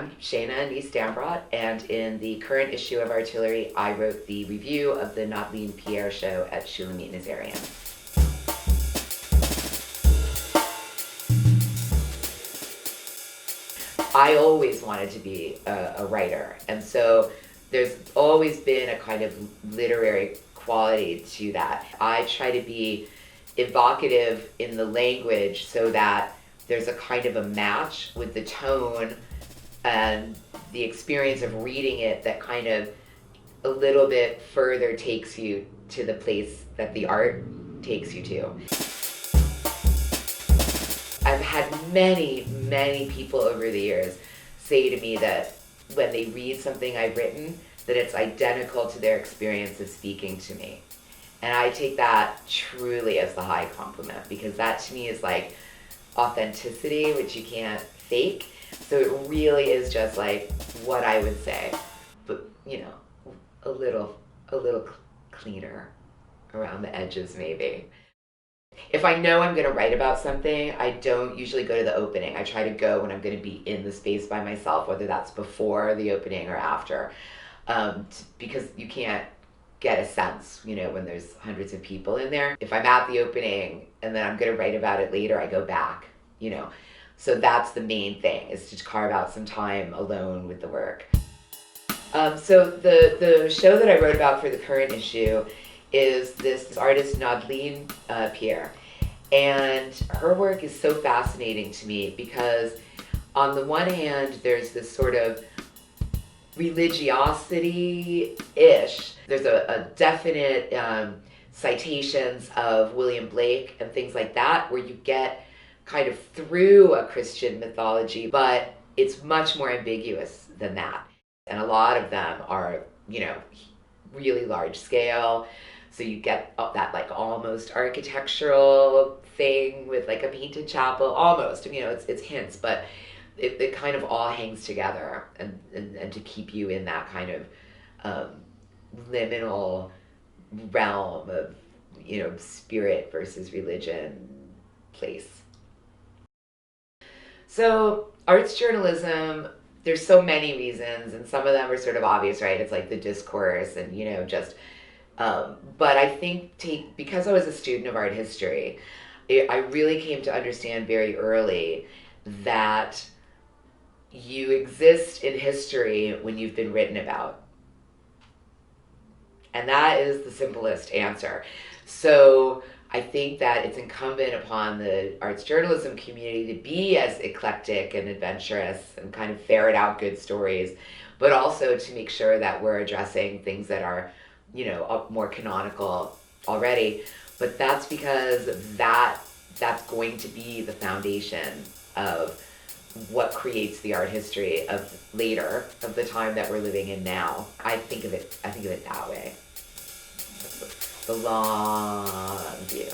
I'm Shana Nys Dambrot, and in the current issue of Artillery, I wrote the review of the Naudline Pierre show at Shulamit Nazarian. I always wanted to be a writer, and so there's always been a kind of literary quality to that. I try to be evocative in the language so that there's a kind of a match with the tone and the experience of reading it that kind of a little bit further takes you to the place that the art takes you to. I've had many people over the years say to me that when they read something I've written, that it's identical to their experience of speaking to me. And I take that truly as the high compliment, because that to me is like authenticity, which you can't fake. So it really is just like what I would say, but a little cleaner around the edges maybe. If I know I'm going to write about something, I don't usually go to the opening. I try to go when I'm going to be in the space by myself, whether that's before the opening or after, because you can't get a sense, when there's hundreds of people in there. If I'm at the opening and then I'm going to write about it later, I go back, So that's the main thing, is to carve out some time alone with the work. So the show that I wrote about for the current issue is this artist Naudline Pierre. And her work is so fascinating to me because on the one hand, there's this sort of religiosity-ish. There's a definite citations of William Blake and things like that, where you get kind of through a Christian mythology, but it's much more ambiguous than that. And a lot of them are, really large scale. So you get that like almost architectural thing with like a painted chapel, almost, it's hints, but it kind of all hangs together and to keep you in that kind of liminal realm of, spirit versus religion place. So arts journalism, there's so many reasons, and some of them are sort of obvious, right? It's like the discourse and, but I think because I was a student of art history, I really came to understand very early that you exist in history when you've been written about. And that is the simplest answer. So I think that it's incumbent upon the arts journalism community to be as eclectic and adventurous and kind of ferret out good stories, but also to make sure that we're addressing things that are, more canonical already. But that's because that's going to be the foundation of what creates the art history of later, of the time that we're living in now. I think of it that way. That's the long view.